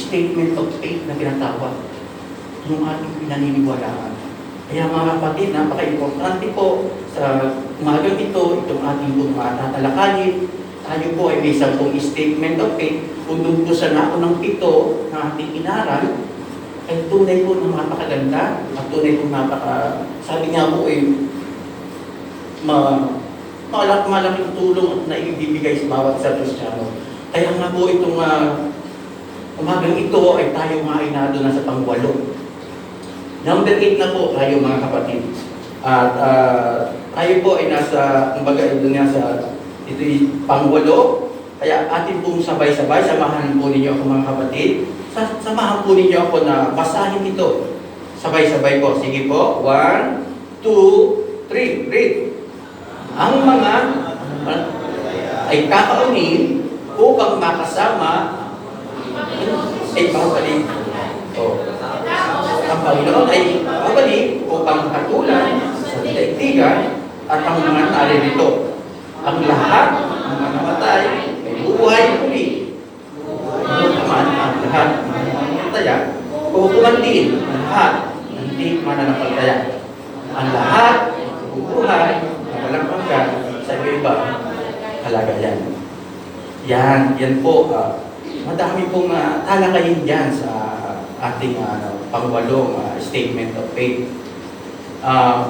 statement of faith na tinatawag, yung ating pinaniniwalaan. Kaya mga kapatid, napaka-importante po sa umagang ito, itong ating pong tatalakayin. Tayo po ay may 10 statement of faith. Kung doon po sa naunang 7 na ating inaral, ay tunay po na napakaganda at tunay po sabi nga po ay malaking tulong na ibibigay sa bawat isa Kristiyano. Kaya nga po itong umagang ito ay tayo nga ay na sa pang-8. Number 8 na po tayo mga kapatid. At tayo po ay ito'y pang-8. Kaya atin pong sabay-sabay, samahan po ninyo ako mga kapatid. Samahan po ninyo ako na basahin ito. Sabay-sabay po. Sige po. 1, 2, 3. Read. Ang mga ay kakaunin upang makasama ay babalik. Ang Panginoon ay babalik upang katulad sa daigdigan at ang mga naririto. Ang lahat ng mga namatay ay bubuhay muli. Naman ang lahat ng mga mananampalataya, hukuman din ang lahat ng hindi mananampalataya. Ang lahat ay bubuhay na walang hanggan sa iba kalagayan. Yan po. Madami pong talakayin dyan sa ating pang-8 statement of faith.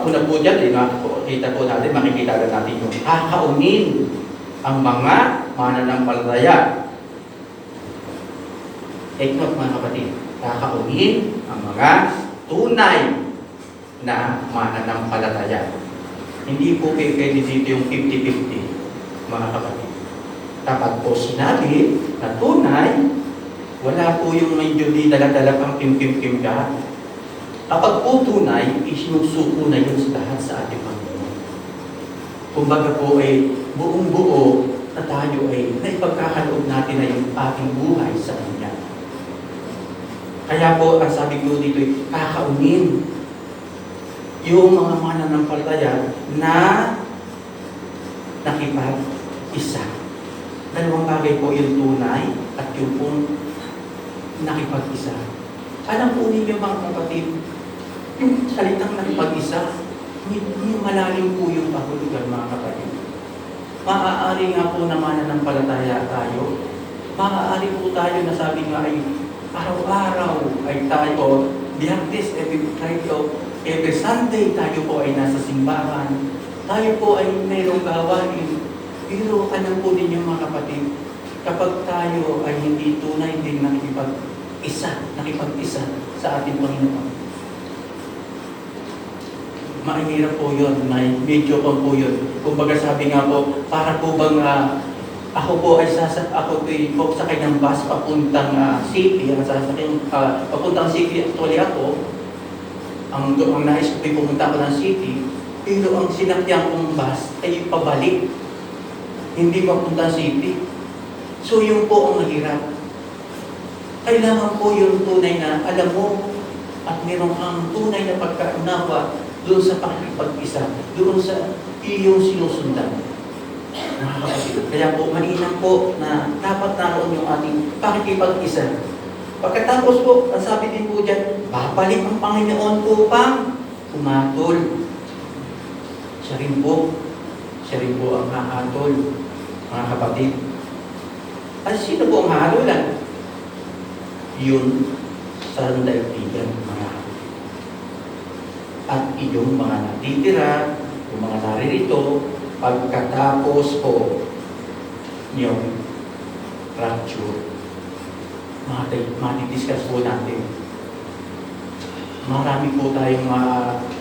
Una po dyan, makikita po natin yung kakaunin ang mga mananampalataya. Take note mga kapatid, kakaunin ang mga tunay na mananampalataya. Hindi po pwede dito yung 50-50 mga kapatid. Dapat po sinabi na tunay, wala po yung medyo di dala-dala pang kim-kim-kim ka. Kapag po tunay, isinusuko na yun sa lahat sa ating Panginoon. Kumbaga po ay buong-buo na tayo ay naipagkakaloob natin na yung ating buhay sa Kanya. Kaya po, ang sabi ko dito ay kakaunin yung mga mananampalataya na nakipag-isa. Dalawang bagay po yung tunay at yung pong nakipag-isa. Alam po ninyo mga kapatid, yung salitang nakipag-isa, hindi malalim po yung kahulugan mga kapatid. Maaari nga po na mananampalataya tayo. Maaari po tayo na sabi nga ay araw-araw ay tayo, biyernes, every Sunday tayo po ay nasa simbahan. Tayo po ay mayroong gawain. Pero alam po ninyo mga kapatid, kapag tayo ay hindi tunay din nakipag-isa sa ating Panginoon, mahirap po yun, medyo po yun. Kumbaga sabi nga po, para po bang ako po ay sakay ng bus papuntang city, papuntang city, actually ako, ang nais ko ay pumunta ako ng city, pero ang sinakyan kong bus ay pabalik. Hindi papunta city. So yun po ang mahirap. Kailangan po yung tunay na alam mo at meron kang tunay na pagkaunawa doon sa pakikipag-isa, doon sa iyong sinusundan. Kaya po, mainam po na dapat naroon yung ating pakikipag-isa. Pagkatapos po, ang sabi din po dyan, babalik ang Panginoon upang pumatol. Siya rin po ang hahatol. Mga kapatid, at sino po ang hahatulan? Yun sa daigdigan, mga kapatid. At iyong mga natitira, yung mga naririto, pagkatapos po yung rapture. Matidiscuss po natin. Marami po tayong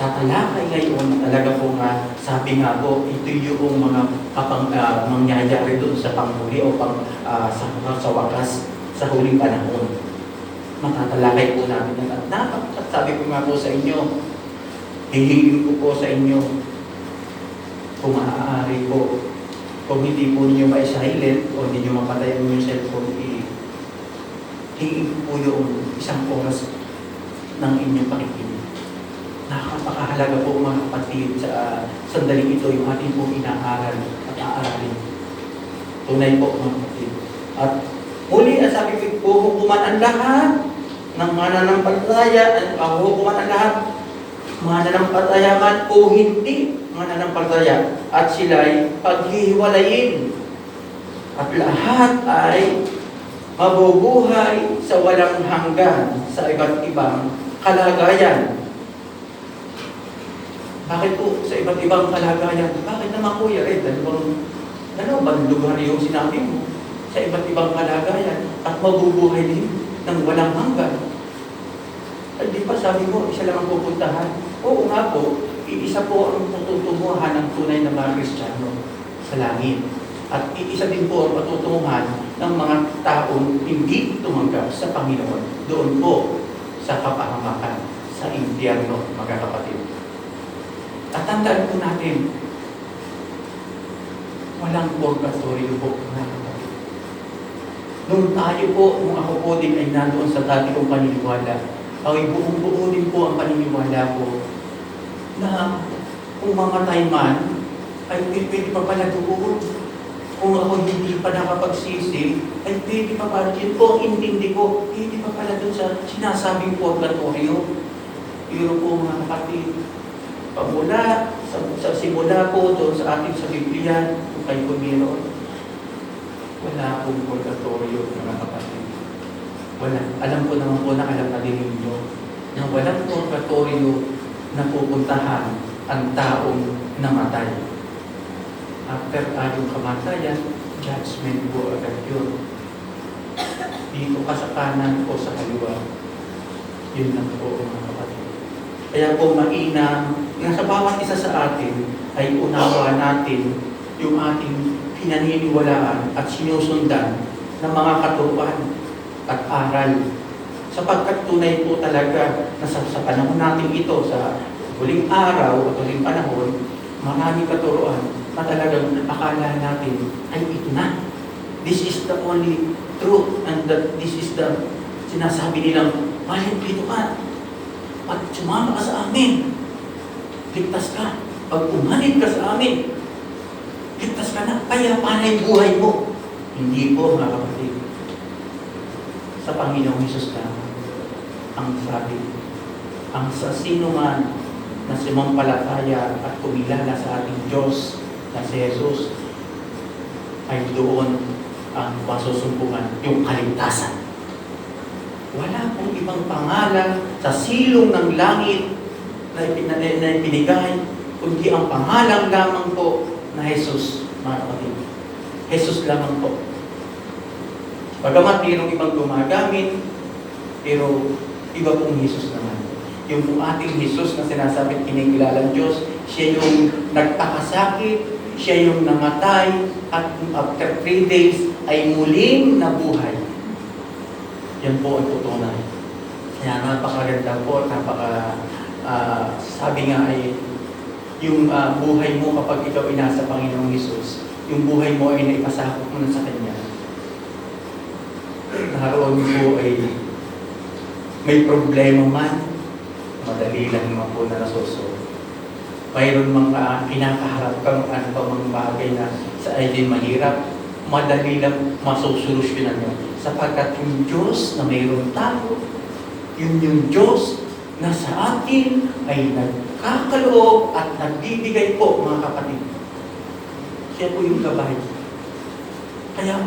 tatalakay ngayon. Talaga po sabi nga po, ito yung mga mangyayari doon sa panghuli o sa wakas, sa huling panahon. Matatalakay po natin yan. At sabi ko nga po sa inyo, hihingin ko po sa inyo, kung maaari po, kung hindi po ninyo ma-silent o hindi nyo mapatayan yung cellphone, hingin ko po yung 1 oras ng inyong pakikinig. Nakakapakahalaga po mga kapatid sa sandaling ito yung ating pong inaaral at aaralin. Tunay po mga kapatid. At muli, sabi ko po, huhukuman ang lahat ng mananampalataya, ang huhukuman ang lahat mananampalataya man o hindi mananampalataya, at sila'y paghihiwalayin. At lahat ay mabubuhay sa walang hanggan sa iba't ibang kalagayan. Bakit po sa iba't ibang kalagayan? Bakit naman Kuya Red? Dalawang lugar yung sinabi mo sa iba't ibang kalagayan at mabubuhay din ng walang hanggan. Ay di ba sabi mo, isa lang ang pupuntahan? Oo nga po, iisa po ang patutunguhan ng tunay na mga Kristiyano sa langit. At iisa din po ang patutunguhan ng mga taong hindi tumanggap sa Panginoon. Doon po sa kapahamakan, sa impyerno, mga kapatid. At tandaan po natin, walang purgatorio po, mga kapatid. Nung tayo po, nung ako po din ay nandoon sa dati kong paniniwala, ay buong-buo din po ang paniniwala ko na kung mamatay man, ay pwede pa pala doon. Kung ako hindi pa nakapagsisi, ay pwede pa pala. Yun po ang intindi ko, pwede pa pala doon sa sinasabing purgatorio. Pero po mga kapatid, pamula, sa simula po doon sa ating sa Biblia, kung kayo po meron, wala pong purgatorio, mga kapatid. Wala. Alam ko naman po na alam na din ninyo na walang purgatorio na pupuntahan ang taong namatay. After yung kamatayan, judgment po agad yun. Dito ka sa kanan o sa kaliwa, yun lang po mga kapatid. Kaya po mainam, nasa bawat isa sa atin ay unawa natin yung ating pinaniniwalaan at sinusundan ng mga katuruan at aral. Sapagkat tunay po talaga na sa panahon natin ito, sa huling araw at huling panahon, maraming katuruan na talagang akala natin ay ito na. This is the only truth and that this is the sinasabi nilang, mahal dito ka. At sumama ka sa amin. Ligtas ka. Pag umalit ka sa amin, ligtas ka na. Kaya panay buhay mo. Hindi po mga kapatid. Sa Panginoong Hesus na ang sabi, ang sa sino man na sumampalataya at kumilala sa ating Diyos na si Jesus, ay doon ang masusumpungan yung kaligtasan. Wala pong ibang pangalan sa silong ng langit na ipinigay, kundi ang pangalan lamang po na Jesus, mga kapatid. Jesus lamang po. Bagamat mayroong ibang gumagamit, pero iba pong Jesus naman. Yung pong ating Jesus na sinasabi kinikilalang Diyos, siya yung nagpakasakit, siya yung namatay, at after 3 days ay muling nabuhay. Yan po ang tutunay. Kaya napakaganda po, sabi nga ay, yung buhay mo kapag ikaw ay nasa Panginoong Hesus, yung buhay mo ay naipasakop mo na sa Kanya. Naroon po ay may problema man, madali lang naman po na nasusolve. Mayroon mga kinakaharap kang ano pa mga bagay na sa ay din mahirap, madali lang masusolusyonan nyo. Sapagkat yung Diyos na mayroon tayo, yung Diyos na sa atin ay nagkakaloob at nagbibigay po, mga kapatid. Siya po yung gabay. Kaya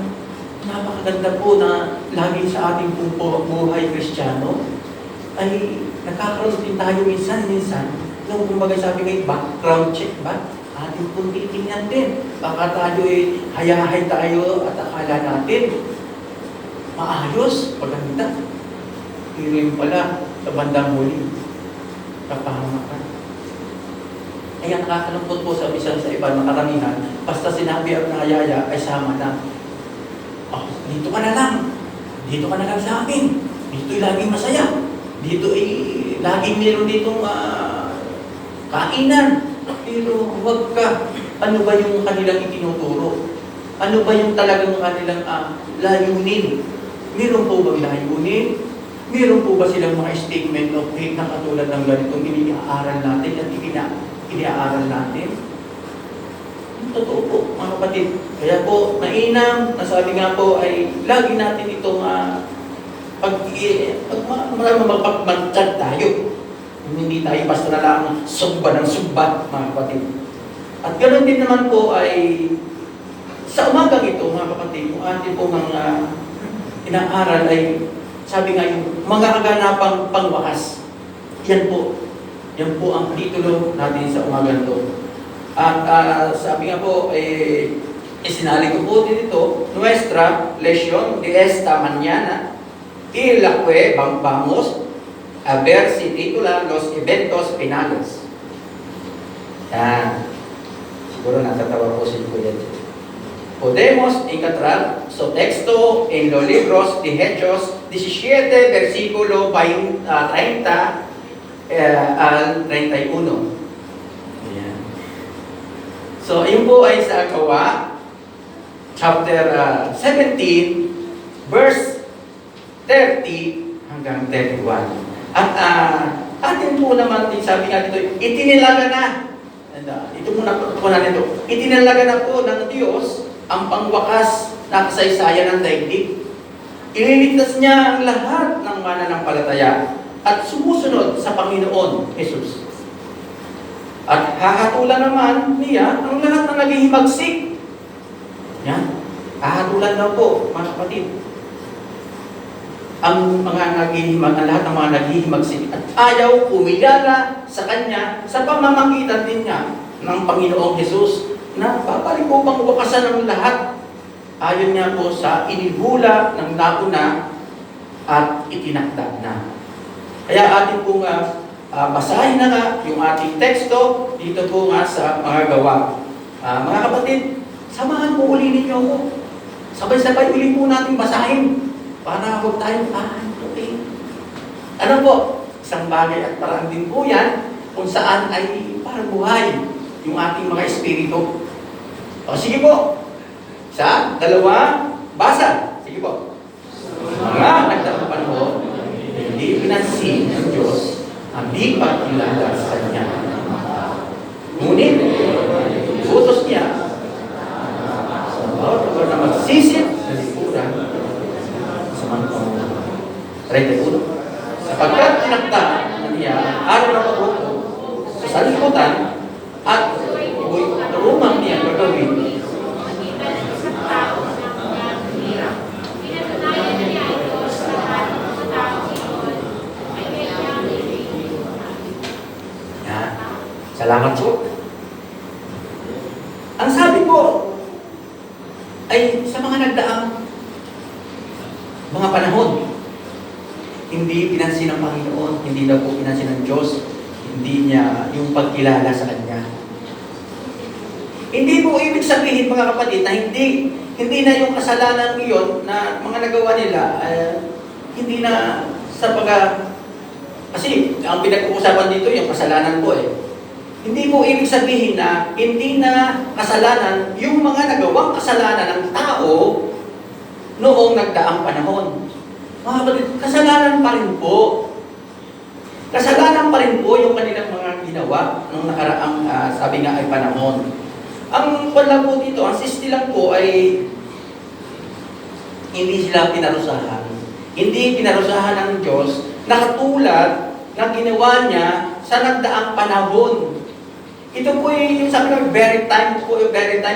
napakaganda po na lagi sa ating buhay Kristiyano ay nakakaroon din tayo minsan-minsan nung kumbaga sabi ngayon, background check ba? Ating pong titingnan din. Baka tayo hayahay tayo at akala natin maayos, maganda. Pero yung pala, sa bandang huli, kapahamakan. Kaya nakakalungkot po sa isa sa iba, makaramihan, basta sinabi ang nayaya ay sama na. Oh, dito ka na lang. Dito ka na lang sa amin. Dito'y laging masaya. Dito ay laging meron ditong kainan. Pero huwag ka. Ano ba yung kanilang itinuturo? Ano ba yung talagang kanilang layunin? Meron po bang layunin? Meron po ba silang mga statement of faith na katulad ng ganitong iniaaral natin at iniaaral natin? Totoo po, mga kapatid. Kaya po, mainam, nasabi nga po ay lagi natin itong Marami magpagmantad tayo. Hindi tayo basta na lang sumba ng sumba, mga kapatid. At ganoon din naman po ay sa umagang ito, mga kapatid, kung atin po mga inaaral ay sabi nga yung mga kaganapang pangwakas. Yan po ang titulo natin sa umagang ito. At sabi nga po, isinali ko po dito, Nuestra Lección de esta mañana, y la que vamos a ver si titula Los Eventos Finales. Yan. Siguro natatawa po si Kuya. Podemos encontrar su texto en los libros de Hechos 17, versículo 30 al 31. Ayan. So, ayun po ay sa Gawa, chapter 17, verse 30 hanggang 31. At atin po naman, sabi nga dito, itinilaga na. Ito muna po natin ito. Itinilaga na po ng Diyos ang pangwakas na kasaysayan ng daigdig. Ililigtas niya ang lahat ng mananampalataya at sumusunod sa Panginoon Jesus. At hahatulan naman niya ang lahat ng naghihimagsik. Yan. Hahatulan daw po, mga kapatid. Ang lahat ng mga naghihimagsik at ayaw kumilala sa Kanya sa pamamagitan din niya ng Panginoong Jesus na babalik po bang wakasan ng lahat ayon niya po sa inihula ng nauna at itinakda na. Kaya atin pong basahin na nga yung ating teksto dito po nga sa mga Gawa. Mga kapatid, samahan po uli ninyo ako. Sabay-sabay uli po natin basahin. Para huwag tayo, okay. Ano po? Isang bagay at parang din po yan kung saan ay parang buhay yung ating mga espiritu. O sige po. Isa, dalawa, basa. Sige po. Mga nagdaang panahon, hindi pinansin ng Diyos ang di pagkilala sa Kanya. Ngunit, utos niya sa bawat lugar na magsisit sa lipunan sa mga pangunan. 31. Sapagkat tinakda na niya araw na pagbuko sa sanlibutan at turumang niya gagawin. Yan. Salamat po. Ang sabi po ay sa mga nagdaang mga panahon, hindi pinansin ng Panginoon, hindi daw po pinansin ng Diyos, hindi niya yung pagkilala sa Kanya. Hindi po ibig sabihin, mga kapatid, na hindi na yung kasalanan iyon na mga nagawa nila, hindi na sa kasi ang pinag-uusapan dito yung kasalanan po eh. Hindi po ibig sabihin na hindi na kasalanan yung mga nagawang kasalanan ng tao noong nagdaang panahon. Mga kapatid, kasalanan pa rin po. Kasalanan pa rin po yung kanilang mga ginawa nung nakaraang, sabi nga ay panahon. Ang wala po dito, ang sisti lang po ay hindi sila pinarusahan. Hindi pinarusahan ng Diyos na katulad na ginawa niya sa nagdaang panahon. Ito po yung sabi ng very time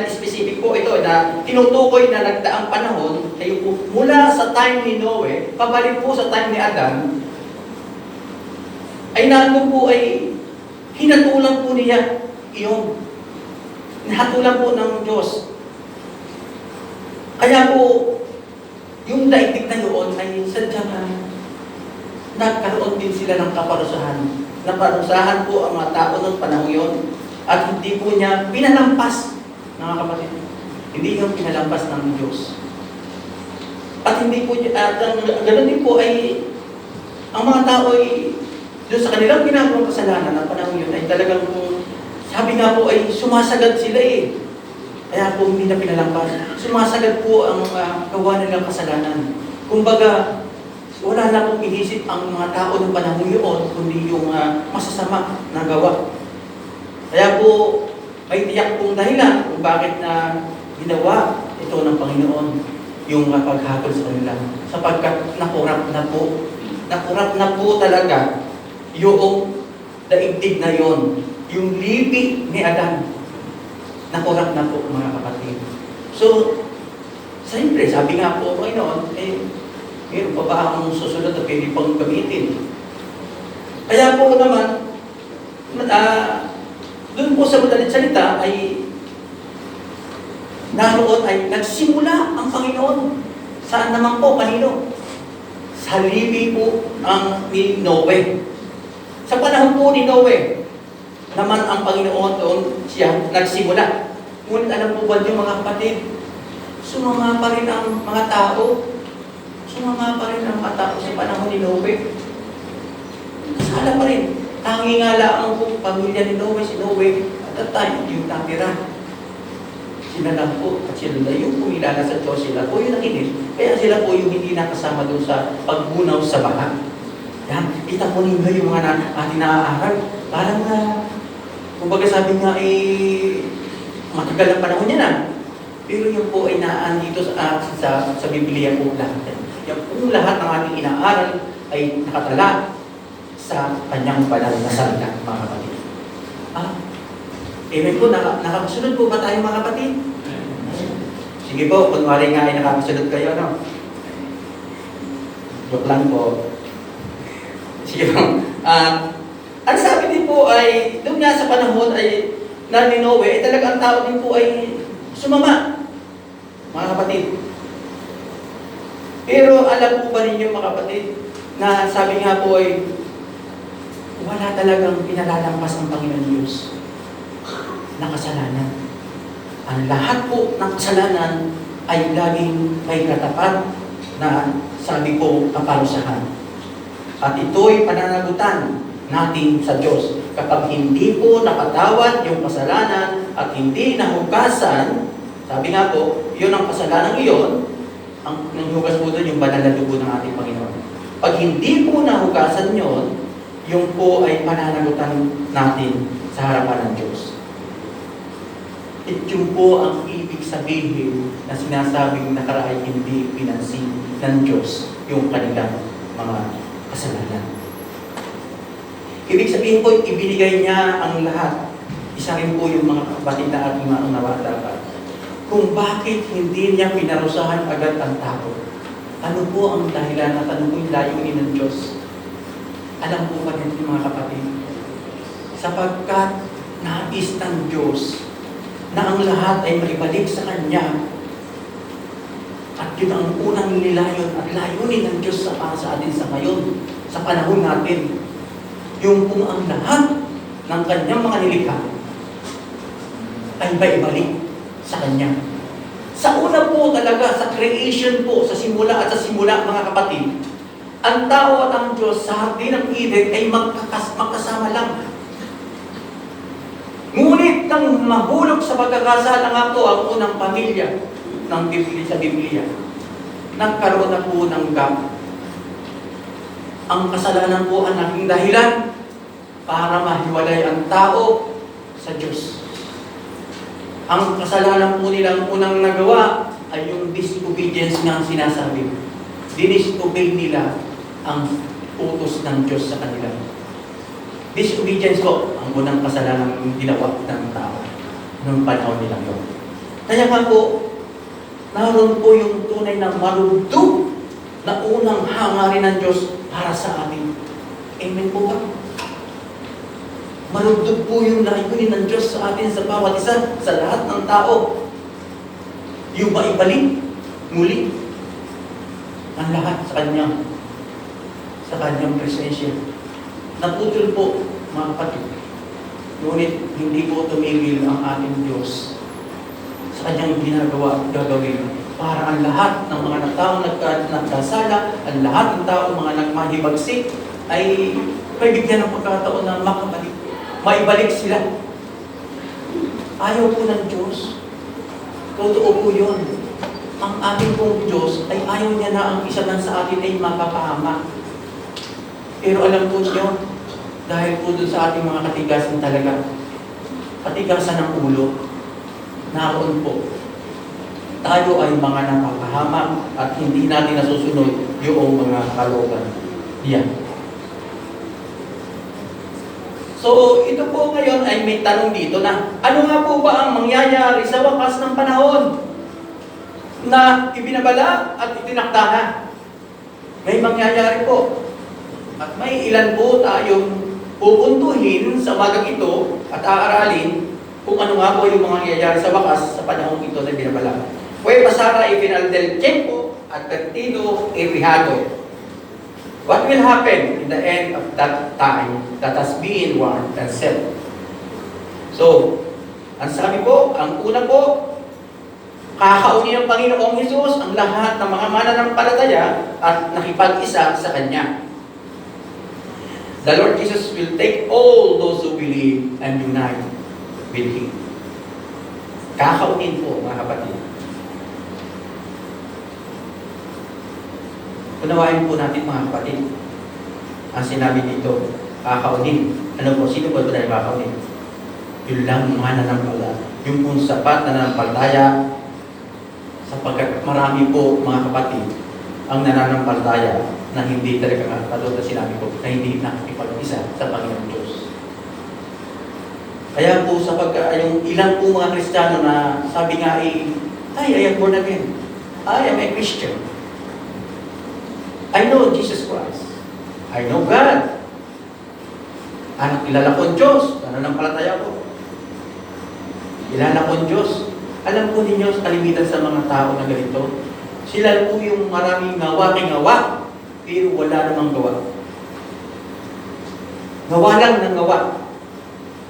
specific po ito na tinutukoy na nagdaang panahon ay po mula sa time ni Noe, pabalik po sa time ni Adan, ay nandun po ay hinatulan po niya iyon. Hinatulan po ng Diyos. Kaya po, yung daigdig na yun ay sadyang nagkaroon din sila ng kaparusahan. Naparusahan po ang mga tao ng panahon yun. At hindi po niya pinalampas, mga kapatid. Hindi yung pinalampas ng Diyos. At hindi po niya, ganoon din po ay, ang mga tao ay, doon sa kanilang ginagawang kasalanan ng panahon yun, ay talagang, sabi nga po ay sumasagad sila eh. Kaya po hindi na pinalampas. Sumasagad po ang gawa nilang kasalanan. Kumbaga, wala na pong inisip ang mga tao ng panahon yun, kundi yung masasama na gawa. Kaya po, may tiyak pong dahilan kung bakit na ginawa ito ng Panginoon. yung paghatol sa kanila. Sapagkat nakurap na po. Nakurap na po talaga yung daigdig na yon, yung lipi ni Adan. Nakurap na po mga kapatid. So, siyempre, sabi nga po Panginoon, meron pa ba ang susunod na pwede pang gamitin? Kaya po naman, doon po sa madalit salita ay naroon ay nagsimula ang Panginoon. Saan naman po? Kanino? Sa lipi po ni Noe. Sa panahon po ni Noe, naman ang Panginoon doon siya nagsimula. Ngunit alam po ba yung mga kapatid, sumama pa rin ang mga tao. Sumama pa rin ang mga tao sa panahon ni Noe. Kasala pa rin. Tangi nga lang po pamilya ni Noe, si Noe, at that time, yung natira. Sila lang po, at sila na yung pumilala sa Diyos, sila po yung nakinig. Kaya sila po yung hindi nakasama doon sa pagbunaw sa baha. Yan, kita po ninyo yung mga ating naaaral. Parang kumbaga sabi nga matagal ang panahon niya na. Pero yung po ay naandito sa Biblia po lahat. Yung po lahat ng ating inaaral ay nakatala sa kanyang banal na salita, mga kapatid. Amen po, nakakasunod po ba tayo mga kapatid? Sige po, kunwari nga ay nakakasunod kayo, no? Joke lang po. Sige po. Ang sabi din po ay, doon nga sa panahon ay na ni Noe, ay talagang ang tao din po ay sumama, mga kapatid. Pero alam po ba ninyo mga kapatid, na sabi nga po ay, wala talagang pinalalampas ang Panginoon Diyos na kasalanan. Ang lahat po ng kasalanan ay laging may katapat na sabi ko kaparusahan. At ito'y pananagutan natin sa Diyos. Kapag hindi po napatawad yung kasalanan at hindi nahugasan, sabi nga po, yun ang kasalanan iyon, ang nanghugas po doon yung banal na dugo ng ating Panginoon. Pag hindi po nahugasan yun, yung po ay pananagutan natin sa harapan ng Diyos. At yun po ang ibig sabihin na sinasabing nakaraay hindi pinansin ng Diyos yung kanilang mga kasalanan. Ibig sabihin po, ibinigay niya ang lahat. Isa rin po yung mga kapatid na ating maunawaan dapat. Kung bakit hindi niya pinarusahan agad ang tao. Ano po ang dahilan at ano po yung layunin ng Diyos? Alam po ba natin mga kapatid? Sapagkat nais ng Diyos na ang lahat ay maibalik sa Kanya. At yun ang unang nilayon at layunin ng Diyos para sa atin sa ngayon, sa panahon natin. Yung kung ang lahat ng Kanyang mga nilikha ay maibalik sa Kanya. Sa una po talaga, sa creation po, sa simula at sa simula mga kapatid, ang tao at ang Diyos sa hardin ng Eden ay magkasama lang. Ngunit nang mahulog sa pagkakasala nga po ang unang pamilya ng Biblia sa Biblia, nagkaroon na po ng gap. Ang kasalanan po ang naging dahilan para mahiwalay ang tao sa Diyos. Ang kasalanan po nilang unang nagawa ay yung disobedience nga ang sinasabi. Dinisobey nila ang utos ng Diyos sa kanila. Disobedience po ang unang kasalanan ng ginawa ng tao noong panahon nilang yun. Kaya nga po, naroon po yung tunay na marugdog na unang hangarin ng Diyos para sa atin. Amen po ba? Marugdog po yung layunin ng Diyos sa atin sa bawat isa, sa lahat ng tao. Yung maibalik muli ang lahat sa Kanyang presensya. Naputol po, mga kapatid. Ngunit hindi po tumigil ang ating Diyos sa Kanyang gagawin para ang lahat ng mga taong nagkasala, ang lahat ng taong mga nagmahibagsik ay bigyan ng pagkataon na maibalik sila. Ayaw po ng Diyos. Totoo po yun. Ang ating pong Diyos ay ayaw niya na ang isa man sa atin ay mapapahama. Pero alam po niyo, dahil po doon sa ating mga katigasan talaga, katigasan ng ulo, naroon po tayo ay mga napapahamak at hindi natin nasusunod yung mga kalooban niya. So, ito po ngayon ay may tanong dito na, ano nga po ba ang mangyayari sa wakas ng panahon na ibinabala at itinakda na? May mangyayari po. At may ilan po tayong pupuntuhin sa umagang ito at aaralin kung ano nga po yung mga mangyayari sa wakas sa panahon ito na ibinabala. Fue pasara y final del tiempo advertido y fijado. What will happen in the end of that time that has been warned and said? So, ang sabi po, ang una po, kakaunin ng Panginoong Hesus ang lahat ng mga mananampalataya at nakipag-isa sa Kanya. The Lord Jesus will take all those who believe and unite with Him. Kakaunin po, mga kapatid. Unawain po natin, mga kapatid, ang sinabi dito, kakaunin. Ano po, sino po ito na kakaunin? Yun lang mananampalataya. Yung kung sapat na nanampalataya, sapagkat marami po, mga kapatid, ang nananampalataya na hindi talaga katulad na sinabi ko, na hindi nakikipag-isa sa Panginoon Diyos. Kaya po, yung ilang po mga Kristiyano na sabi nga I am born again. I am a Christian. I know Jesus Christ. I know God. Anak, kilala ko ang Diyos. Nananampalataya ko. Kilala ko ang Diyos. Alam po ninyo, kalimitan sa mga tao na ganito, sila po yung maraming ngawa, pero wala namang gawa. Gawa lang ng gawa,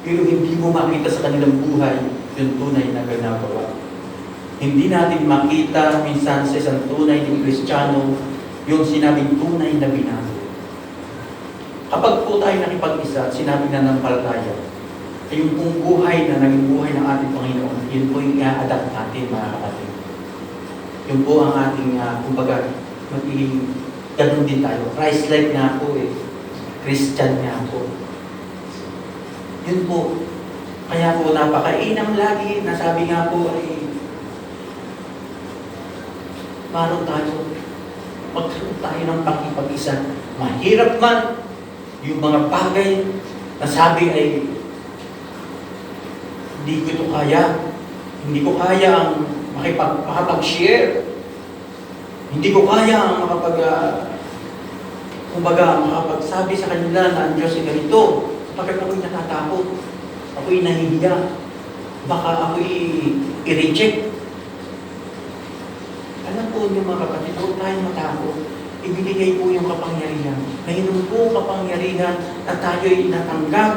pero hindi mo makita sa kanilang buhay yung tunay na ginagawa. Hindi natin makita minsan sa isang tunay ng Kristiyano yung sinabing tunay na binago. Kapag po tayo nakipag-isa at sinabing nananampalataya, yung pong buhay na naging buhay ng ating Panginoon, yun po yung i-adapt natin, mga kapatid. Yun po ang ating, kumbaga, magiging ganun din tayo. Christ-like nga po eh. Christian nga po. Yun po. Kaya po napakainam lagi, nasabi nga po ay, maroon tayo. Magkaroon tayo ng pakipag-isa. Mahirap man yung mga bagay na sabi ay hindi ko ito kaya. Hindi ko kaya ang makapag-share. Hindi ko kaya ang makapagsabi sa kanila na ang Diyos ay ganito. Sapagkat ako'y natatakot. Ako'y nahihiya. Baka ako'y i-reject. Alam po niyo, mga kapatid, huwag tayong matakot. Ibinigay po yung kapangyarihan. Mayroon po kapangyarihan na tayo'y natanggap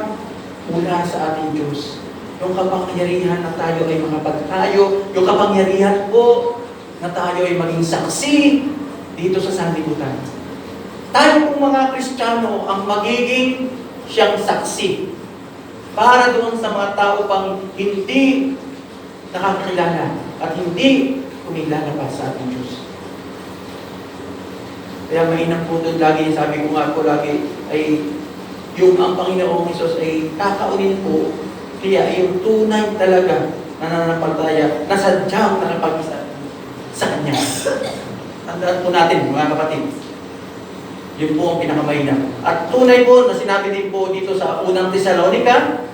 mula sa ating Diyos. Yung kapangyarihan na tayo ay makapagtayo, yung kapangyarihan po na tayo ay maging saksi dito sa sanlibutan. Tayo pong mga Kristiyano ang magiging siyang saksi para doon sa mga tao pang hindi nakakilala at hindi kumilala pa sa ating Diyos. Kaya mainam po doon lagi, sabi ko nga po lagi, ay yung ang Panginoong Hesus ay kakaunin po, kaya yung tunay talaga na nananampalataya, na sadyang nakapag-isa sa Kanya. Tandaan po natin, mga kapatid. Yun po ang pinakamainam. At tunay po na sinabi din po dito sa unang Tesalonica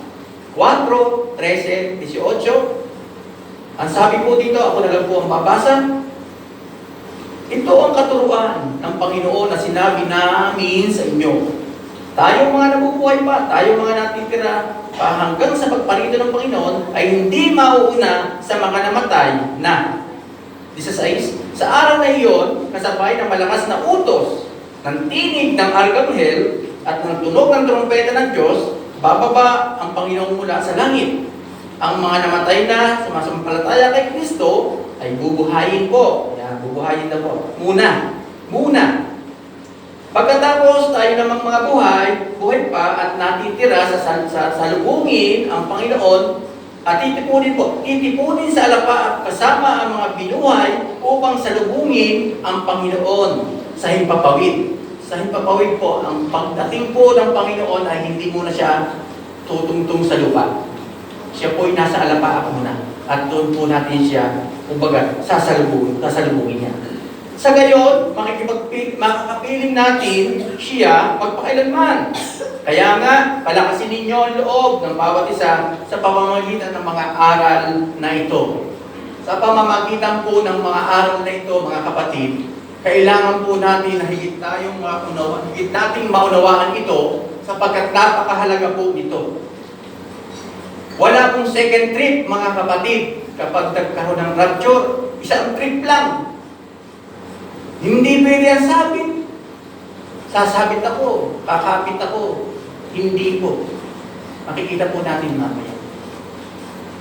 4:13-18. Ang sabi po dito, ako na lang po ang babasa. Ito ang katuruan ng Panginoon na sinabi namin sa inyo. Tayong mga nabubuhay pa, tayong mga natitira pa hanggang sa pagparito ng Panginoon ay hindi mauuna sa mga namatay na. 16. Sa araw na iyon, kasabay ng malakas na utos ng tinig ng arkanghel at ng tunog ng trompeta ng Diyos, bababa ang Panginoon mula sa langit. Ang mga namatay na sumasampalataya kay Kristo ay bubuhayin po. Yan, bubuhayin na po. Muna. Pagkatapos tayo namang mga buhay pa at natitira sa salubungin ang Panginoon at titipunin sa alapa at kasama ang mga binuhay upang salubungin ang Panginoon sa himpapawid. Sa himpapawid po, ang pagdating po ng Panginoon ay hindi muna siya tutungtong sa lupa. Siya po'y nasa alapa muna. At doon po natin siya, kumbaga, sasalubungin niya. Sa gayon, makakapiling natin siya magpakailanman. Kaya nga, palakasin ninyo ang loob ng bawat isa sa pamamagitan ng mga aral na ito. Sa pamamagitan po ng mga aral na ito, mga kapatid, kailangan po natin na higit nating maunawaan ito sapagkat napakahalaga po nito. Wala pong second trip, mga kapatid, kapag nagkaroon ng rapture, isang trip lang. Hindi pwede ang sabit. Sasabit ako, kakapit ako. Hindi po. Makikita po natin mamaya.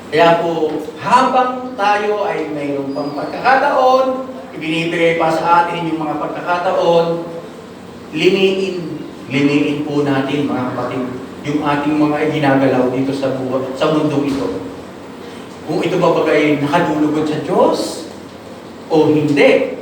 Kaya po, habang tayo ay mayroong pang pagkakataon, ibinibigay pa sa atin yung mga pagkakataon, liniin po natin, mga kapatid, yung ating mga ginagalaw dito sa mundo ito. Kung ito ba bagay nakadulugod sa Diyos o hindi.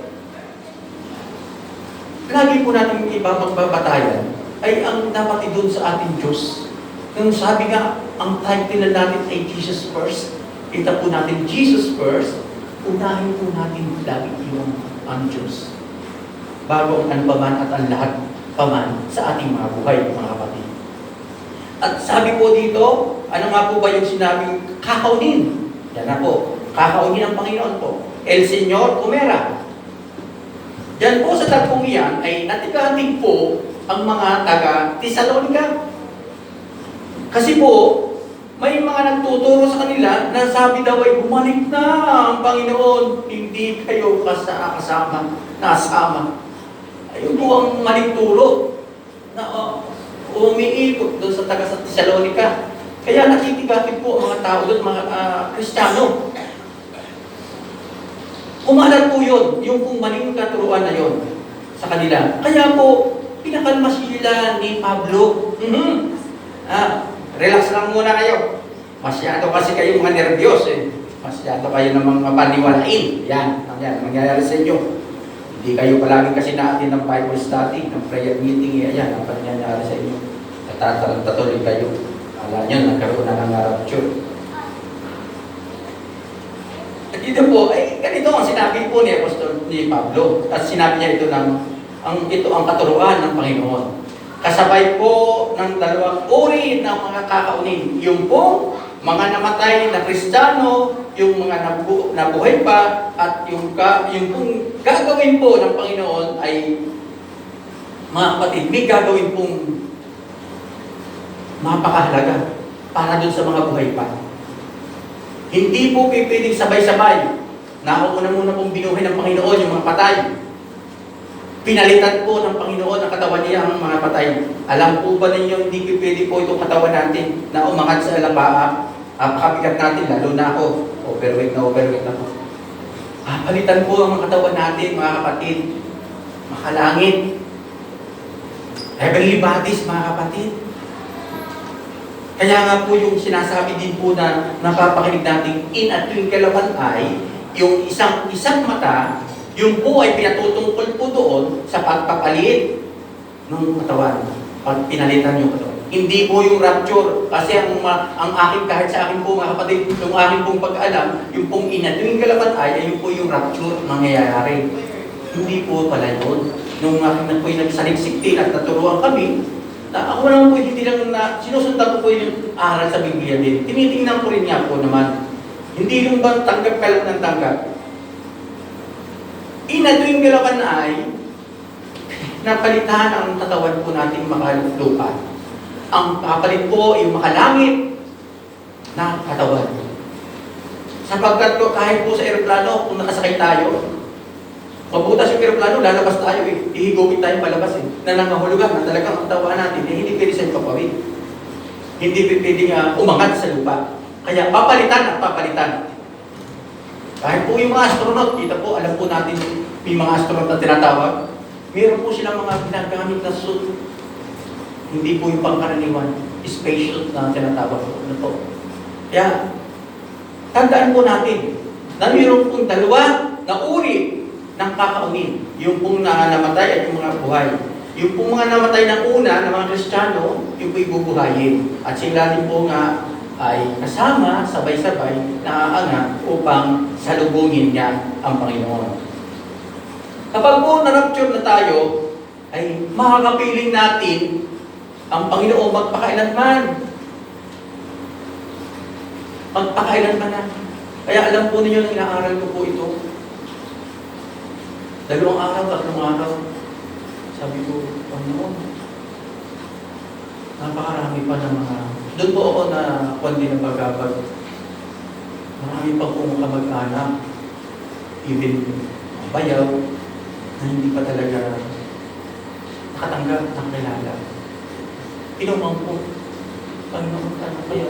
Lagi po natin iba magbabatayan ay ang dapat doon sa ating Diyos. Kung sabi nga, ang title natin ay Jesus First. Kita po natin Jesus First. Unahin po natin lagi yung ang Diyos. Bago ang paman at ang lahat paman sa ating mga buhay, mga kapatid. At sabi po dito, ano nga po ba yung sinabing kakaunin? Yan na po. Kakaunin ng Panginoon po. El Señor Umera. Yan po sa tagpong iyan ay natigating po ang mga taga-Tesalonica. Kasi po, may mga nagtuturo sa kanila na sabi daw ay bumalik na ang Panginoon, hindi kayo nasama. Ayun po ang maling turo na umiikot doon sa taga-Tesalonica. Kaya natitigatin po ang mga tao doon, mga Kristiyano. Umalan po yun, yung kung maling katuruan na yun sa kanila. Kaya po, pinakalma sila ni Pablo. Relax lang muna kayo. Masyado kasi kayo mga nervyos eh. Masyado kayo ng mga paniwalain. Yan, mangyayari sa inyo. Hindi kayo palagi kasi natin ng Bible study, ng prayer meeting. Yan, ang pangyayari sa inyo. Tatuloy kayo. Alam nyo, nagkaroon na ng rapture. At ito po, ay ganito ang sinabi po ni Apostol ni Pablo. At sinabi niya ito ito ang katuruan ng Panginoon. Kasabay po ng dalawang uri ng mga kakaunin. Yung po, mga namatay na Kristiyano, yung mga nabuhay pa, at yung pong gagawin po ng Panginoon ay, mga kapatid, may gagawin pong mapakahalaga para dun sa mga buhay pa. Hindi po pwedeng sabay-sabay. Nauna muna pong binuhay ng Panginoon yung mga patay. Pinalitan po ng Panginoon ang katawan niya ang mga patay. Alam po ba ninyo, hindi pwede po itong katawan natin na umangat sa alabaa. Napakabigat natin, lalo na ako. Overweight na po. Palitan po ang mga katawan natin, mga kapatid. Makalangit. Heavenly bodies, mga kapatid. Kaya nga po yung sinasabi din po na napapakinig natin in a twinkle of an eye, yung isang mata, yung po ay pinatutungkol po doon sa pagpapalit ng katawan. Pag pinalitan yung katawan. Hindi po yung rapture. Kasi ang akin, kahit sa akin po mga kapatid, yung akin pong pag-alam, yung pong in a twinkle of an eye, yung po yung rapture mangyayari. Hindi po pala yun. Nung akin na po yung nagsaliksik at naturuan kami, ako naman po hindi lang sinusundan ko po yung aral sa Biblia din. Tinitingnan ko rin niya po naman. Hindi yung bang tanggap ka lang ng tanggap. Tuwing galawan ay napalitan ang katawan po nating makalupa. Ang kapalit po yung makalangit na katawan. Sapagkat po kahit po sa aeroplano, kung nakasakay tayo, mabutas yung aeroplano, lalabas tayo eh. Ihigupin tayo palabas eh. Na nangahulugan na talagang ang katawan natin eh, hindi pwede sa ipapawid. Hindi pwede umangat sa lupa. Kaya papalitan at papalitan. Kahit po yung mga astronaut, kita po, alam po natin may mga astronaut na tinatawag, meron po silang mga ginagamit na suit. Hindi po yung pangkaraniwan, space suit na tinatawag po. Ano po. Kaya, tandaan po natin na meron pong dalawa na uri ng kakaunin. Yung pong namatay at yung mga buhay. Yung pong mga namatay ng una, ng mga Kristiyano, yung po ibubuhayin. At sila din po nga ay kasama, sabay-sabay, naaangat upang salubungin niya ang Panginoon. Kapag po na-rapture na tayo, ay makakapiling natin ang Panginoon magpakailanman. Magpakailanman na. Kaya alam po ninyo na inaaral ko po ito. 2 araw, 3 araw. Sabi ko, Panginoon, napakarami pa ng mga... Doon po ako na kundi ng pagkabag. Marami pa pong kamag-anak, even bayaw, na hindi pa talaga nakatanggap, nakakilala. Pinumang po, Panginoon, ano kaya?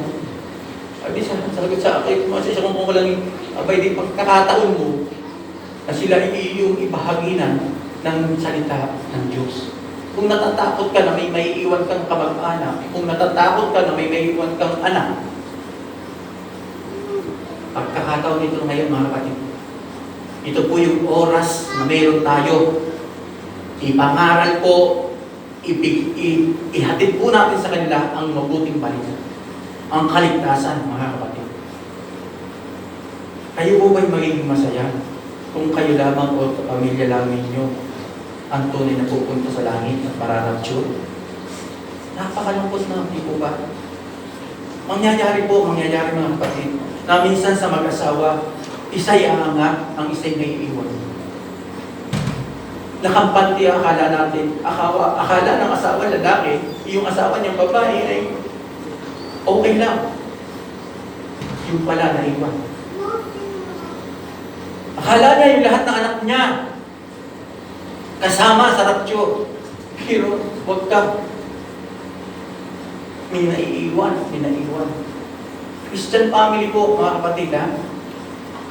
Sabi sagot sa akin, masisya kung walang abay din pagkakataon mo na sila iyong ibahaginan ng salita ng Diyos. Kung natatakot ka na may maiiwan kang kamag-anak, kung natatakot ka na may maiiwan kang anak, pagkakataon nito ngayon mga kapatid, ito po yung oras na mayroon tayo. Ipangaral po, ihatid po natin sa kanila ang mabuting balita, ang kaligtasan mga kapatid. Kayo po ba'y magiging masaya kung kayo lamang o pamilya lang ninyo ang tunay na pupunta sa langit at mararapture? Napakalungkot na, hindi po ba? Mangyayari mga kapatid, na minsan sa mag-asawa, isa'y aangat, ang isa'y may iwan. Nakampante ang akala natin, akala ng asawa lalaki, yung asawa niyang babae ay okay lang. Yung pala na iwan. Akala niya yung lahat ng anak niya kasama sa rapture. Pero huwag ka. May naiiwan. Christian family po, mga kapatid, ha?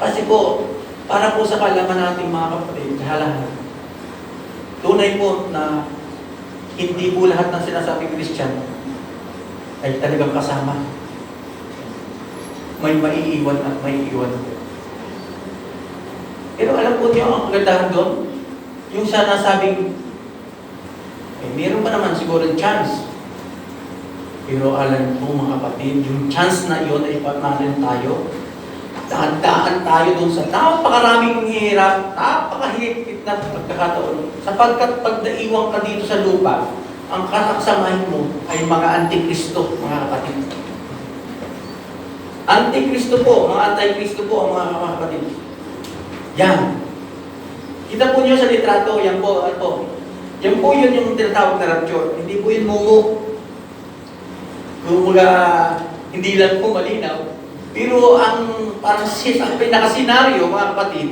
Kasi po, para po sa kalaman natin, mga kapatid, halahan. Tunay po na hindi po lahat ng sinasabing Christian ay talagang kasama. May maiiwan at maiiwan. Pero alam po niyo ang kagandahan doon? Yung siya nasabing, meron pa naman siguro chance. Pero alam po mga kapatid, yung chance na yun ay panarin tayo. Daan-daan tayo doon sa napakaraming hirap, napakahigpit na pagkakataon. Sapagkat pag naiwan ka dito sa lupa, ang kasamahin mo ay mga antikristo, mga kapatid. Antikristo po, mga antikristo po, mga kapatid. Yan. Kita po niyo sa litrato, yan po, ano po. Yan po yun yung tinatawag na rapture. Hindi po yun mumu. Kung hindi lang po malinaw. Pero ang parang ang pinakasenaryo, mga kapatid,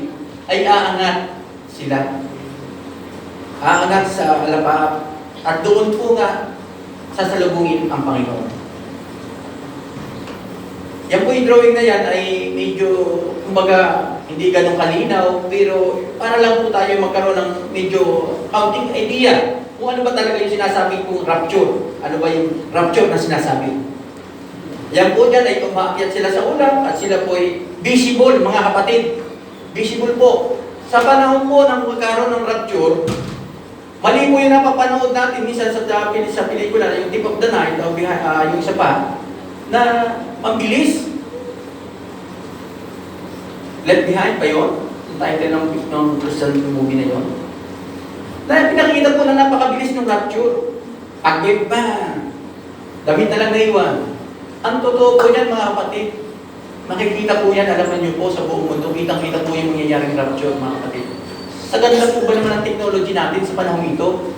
ay aangat sila. Aangat sa alapap. At doon po nga sasalubungin ang Panginoon. Yan po yung drawing na yan ay medyo, kumbaga, hindi ganun kalinaw, pero para lang po tayo magkaroon ng medyo counting idea kung ano ba talaga yung sinasabi kong rapture. Ano ba yung rapture na sinasabi? Yan po dyan ay umaakyat sila sa ulang at sila po ay visible, mga kapatid. Visible po. Sa panahon po ng magkaroon ng rapture, mali po yung napapanood natin minsan sa pelikula, yung Tip of the Night, o yung isa pa, na mabilis. Left Behind pa yun? Yung title ng Christian movie na yun. Na pinakita po na napakabilis ng rapture. Agad pa. Damit na lang naiwan. Ang totoo po yan, mga kapatid, makikita po yan, alam niyo po, sa buong mundo, kitang-kita po yung mangyayaring rapture, mga kapatid. Sa ganda po ba naman ang technology natin sa panahon ito?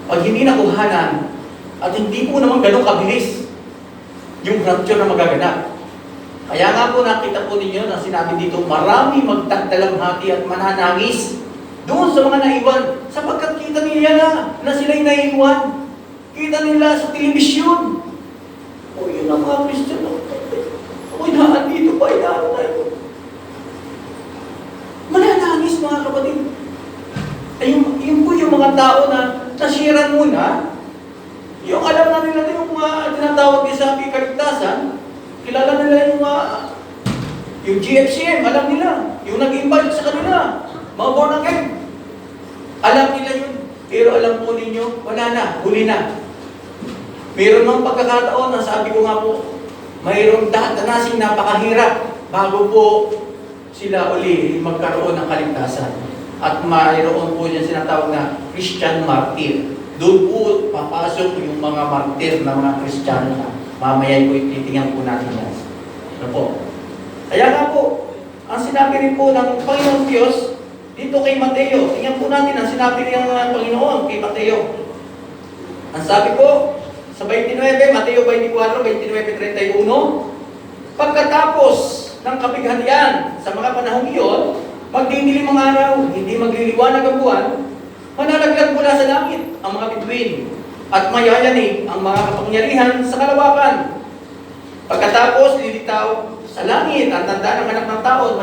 Pag hindi nakuhanan, at hindi po naman ganun kabilis yung rapture na magaganap. Kaya nga po nakita po ninyo na sinabi dito, marami magdagdalamhati at mananangis doon sa mga naiwan. Sapagkat kita nila na sila'y naiwan. Kita nila sa telebisyon. O yun ang mga Christian. O inaan dito pa, inaan tayo. Mananangis mga kapatid. Ay, yun po yung mga tao na nasiran muna. Yung alam na nila yung mga tinatawag din sa kaligtasan, kilala nila yung GFCM, alam nila. Yung nag-invite sa kanila, mga born again. Alam nila yun. Pero alam po ninyo, wala na, huli na. Meron ng pagkakataon na sabi ko nga po, mayroong dadanasing napakahirap bago po sila uli magkaroon ng kaligtasan. At mayroon po yung sinatawag na Christian martyr. Doon po papasok yung mga martyr na mga Kristiyano na mamaya po ititingnan po natin yan. Ano po? Kaya nga po, ang sinabi rin po ng Panginoon Diyos dito kay Mateo, tingnan po natin ang sinabi rin ng Panginoon kay Mateo. Ang sabi po, sa 29, Mateo 24, 29, 31, pagkatapos ng kapighatian sa mga panahong iyon, magdidilim ang araw, hindi magliliwanag ang buwan, manalaglag mula sa langit ang mga bituin, at mayayanig ang mga kapangyarihan sa kalawakan. Pagkatapos, lilitaw sa langit ang tanda ng anak ng tao,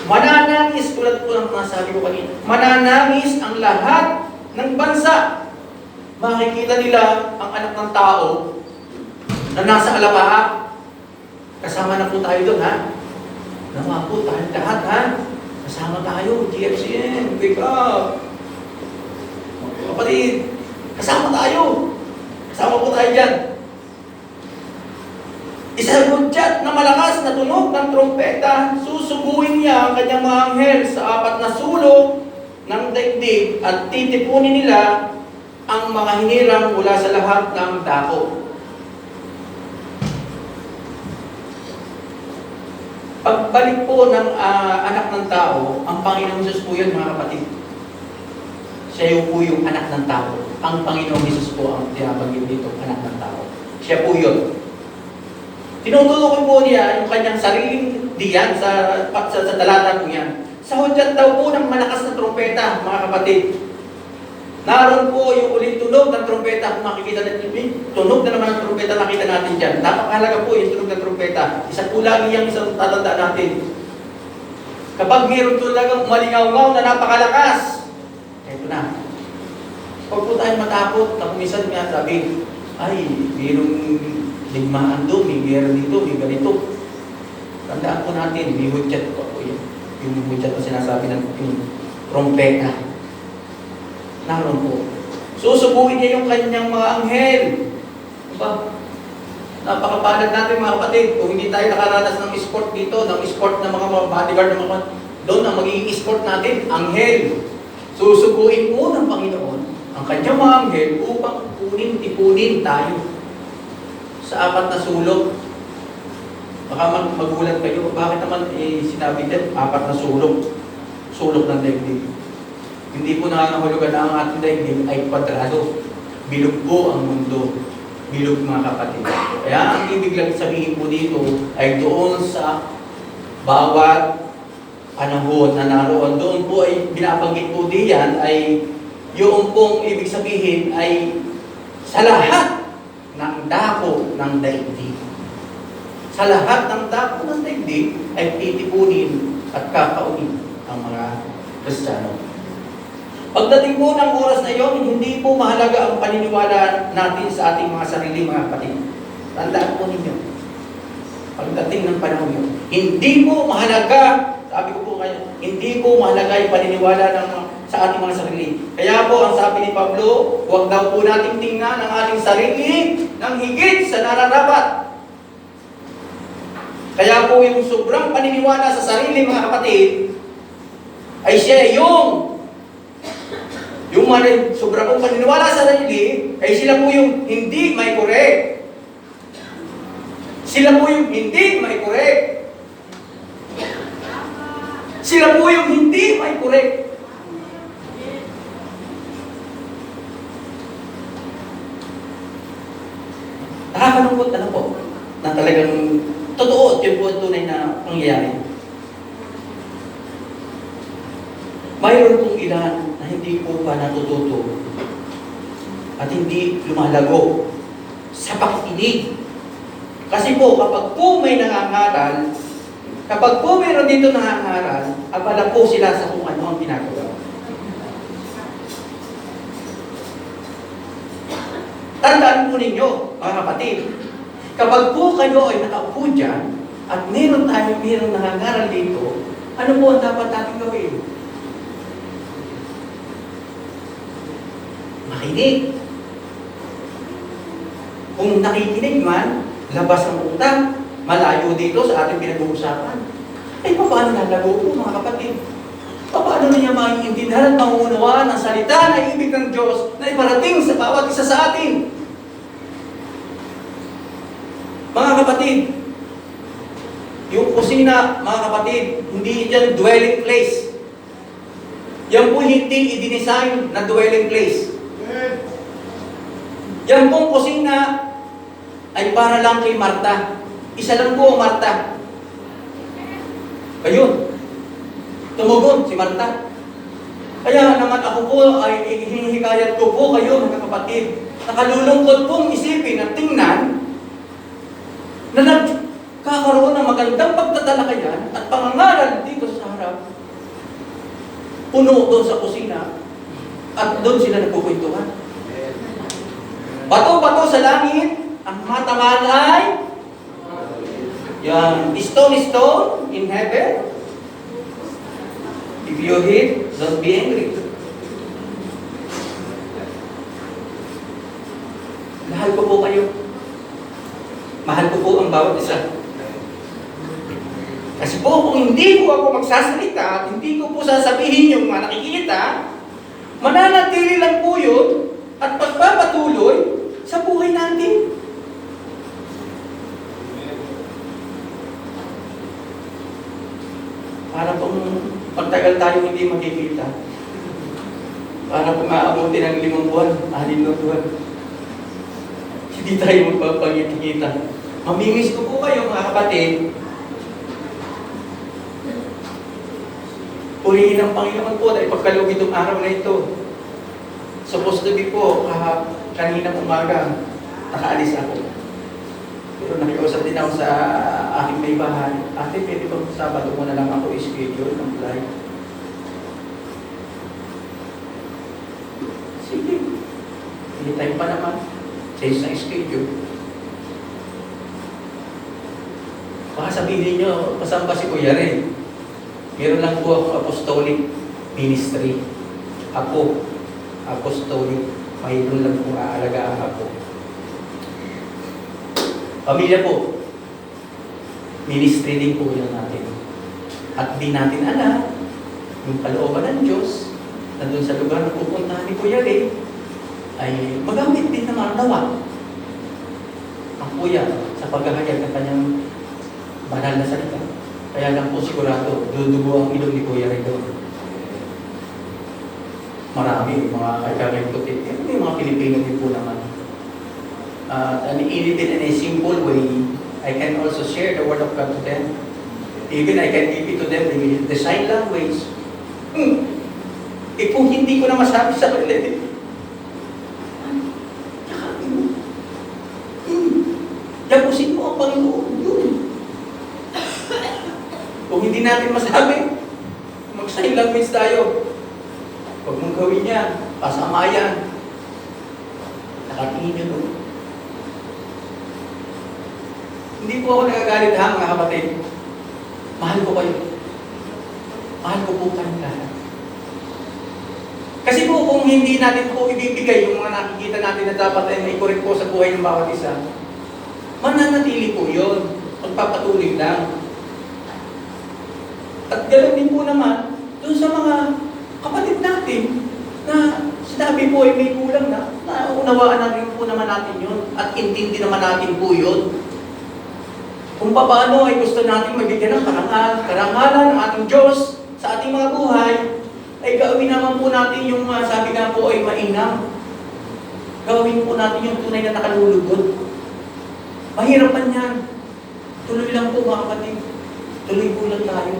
mananangis, tulad po ng mga sabi ko kanina, mananangis ang lahat ng bansa. Makikita nila ang anak ng tao na nasa alapaha. Kasama na po tayo doon, ha? Nawa po tayo lahat, ha? Kasama tayo, GFCN, wake up. Kapatid, kasama tayo. Kasama po tayo dyan. Isang hudyat na malakas na tunog ng trompeta, susubuin niya ang kanyang mga anghel sa 4 na sulok ng daigdig at titipunin nila ang mga hinirang mula sa lahat ng dako. Pagbalik po ng anak ng tao, ang Panginoong Hesus po yun, mga kapatid. Siya po yung anak ng tao. Ang Panginoong Hesus po ang tinabanggit dito, anak ng tao. Siya po yun. Tinutukoy po niya yung kanyang sariling diyan sa talata po yan. Sa hudyat daw po ng malakas na trompeta, mga kapatid. Naroon po yung ulit tunog ng trompeta. Kung makikita natin, tunog na naman ng trompeta nakita natin dyan. Napakahalaga po yung tunog ng trompeta. Isa po lagi yung isang tatandaan natin. Kapag mayroon talagang malingaw-ngaw na napakalakas, eto na. Huwag po tayo matakot na kumisan nga sabi, ay, mayroong ligmaan doon, may meron dito, may ganito. Tandaan po natin, may hudyat po po yun. Yung hudyat na sinasabi ng trompeta. Naroon po. Susubuin niya yung kanyang mga anghel. Diba? Napakapalad natin mga kapatid. Kung hindi tayo nakaranas ng escort dito, ng escort ng mga bodyguard ng mga doon ang magiging escort natin, anghel. Susubuin po ng Panginoon ang kanyang mga anghel upang tipunin tayo sa 4 na sulok. Baka magulat kayo, bakit naman sinabi din 4 na sulok? Sulok ng daigdig. Hindi po nangangahulugan na ang ating daigdig ay kwadrado. Bilog po ang mundo. Bilog, mga kapatid. Kaya ang ibig lang sabihin po dito ay doon sa bawat panahon na naroon. Doon po ay binabanggit po diyan ay yung pong ibig sabihin ay sa lahat ng dako ng daigdig. Sa lahat ng dako ng daigdig ay titipunin at kakaunin ang mga Kristiyano. Pagdating po ng oras na iyon, hindi po mahalaga ang paniniwala natin sa ating mga sarili, mga kapatid. Tandaan po ninyo. Pagdating ng panahon yun, hindi po mahalaga, sabi ko po kayo, hindi po mahalaga yung paniniwala sa ating mga sarili. Kaya po, ang sabi ni Pablo, huwag daw po nating tingnan ang ating sarili ng higit sa nararapat. Kaya po yung sobrang paniniwala sa sarili, mga kapatid, ay siya yung sobrang pong paniniwala sa sarili, ay sila po yung hindi may correct. Sila po yung hindi may correct. Sila po yung hindi may correct. Nakakalungkot na po na talagang totoo at yun po ang tunay na pangyayari. Mayroon pong ilan na hindi po pa natututo at hindi lumalago sa pakikinig. Kasi po, kapag po may nangangaral, kapag po mayroon dito nangangaral, abala po sila sa kung ano ang ginagawa. Tandaan po ninyo, mga kapatid, kapag po kayo ay nakaupo dyan, at mayroong nangangaral dito, ano po ang dapat natin gawin? Makinig. Kung nakikinig man, Labas ang utang, malayo dito sa ating pinag-uusapan. Eh, paano lalago po mga kapatid? Paano niya maiintindihan at maunawaan ang salita na ibig ng Diyos na iparating sa bawat isa sa atin? Mga kapatid, yung kusina, mga kapatid, hindi yan dwelling place. Yan po hindi i-design na dwelling place. Yan pong kusina ay para lang kay Marta. Isa lang po ang Marta. Ayun. Tumugon si Marta. Kaya naman ako po ay hinihikayat ko po kayo mga kapatid. Nakalulungkot pong isipin at tingnan na nagkakaroon ng magandang pagtatalakayan at pangangaral dito sa harap. Puno doon sa kusina at doon sila nagkukwentuhan. Bato-bato sa langit, ang matamaan ay yan, stone in heaven. If you hate, don't be angry. Mahal ko po kayo. Mahal ko po ang bawat isa. Kasi po, kung hindi po ako magsasalita at hindi ko po sasabihin yung mga nakikita, mananatili lang po yun at pagpapatuloy sa buhay natin. Para pong pagtagal tayo hindi makikita. Para pong aabuti ng 5 buwan, 6 na buwan. Hindi tayo magpapagkikita. Mamimiss ko po kayo mga kapatid. Purihin ang Panginoon po dahil pagkaloob itong araw na ito. Supposed to be po, kanina umaga, nakaalis ako. Pero nakiusap din ako sa aking may bahay. Ate, pwede ba Sabado mo na lang ako i-schedule ng flight? Sige. Anytime pa naman. Change ng schedule. Baka sabihin nyo, pasang ba si Kuya Ray? Meron lang po akong apostolic ministry. Ako, apostolic. Mayroon lang kung aalagaan ako. Pamilya po, ministry din po yan natin. At di natin alam, yung kalooban ng Diyos, na doon sa lugar na pupuntahan ni Kuya Ray, ay magamit din naman nawa ang Kuya sa paghahayag ng kanyang banal na salita. Kaya lang po sigurado, dudugo ang ilong ni Kuya Ray doon. Marami, mga kaibigan ko, may mga Pilipino din po naman. And even in a simple way, I can also share the Word of God to them. Even I can give it to them the sign language. Eh kung hindi ko na masabi sa kanila, yapusin mo ang Panginoon yun. Kung hindi natin masabi, mag-sign language tayo. Huwag mong gawin yan, pasamayan. Nakatingin nyo doon. Hindi po ako nagagalit ha, mga kapatid. Mahal ko kayo. Mahal ko po kayo lahat. Kasi po kung hindi natin po ibibigay yung mga nakikita natin na dapat ay may correct po sa buhay ng bawat isa, mananatili po yun. Magpapatuloy lang. At ganoon din po naman, doon sa mga kapatid natin na sinabi po ay may kulang na, naunawaan na rin po naman natin yun. At intindi naman natin po yun. Kung paano ay gusto natin magiging ng karangalan ng ating Diyos sa ating mga buhay, ay gawin naman po natin yung sabi nga po ay mainam. Gawin po natin yung tunay na nakalulugod. Mahirap man yan. Tuloy lang po mga kapatid. Tuloy po lang tayo.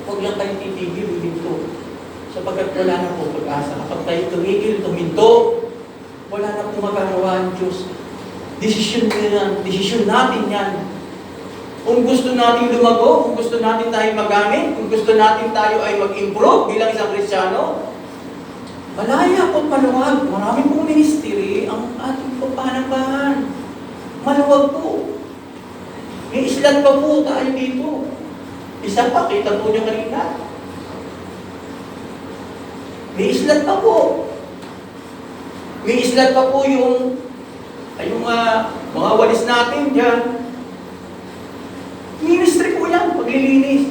Huwag lang tayo titigil dito. Sapagkat wala na po pag-asa. Kapag tayo tumigil, tuminto, wala na po magagawa ang Diyos. Desisyon natin yan. Kung gusto natin lumago, kung gusto natin tayo magamit, kung gusto natin tayo ay mag-improve bilang isang Kristiyano, malaya po maluwag. Maraming pong ministry ang ating papanambahan. Maluwag po. May islat pa po tayo dito. Isa pa, kita po nyo kanina. May islat pa po. May islat pa po yung Mga walis natin dyan. Ministry po yan, paglilinis.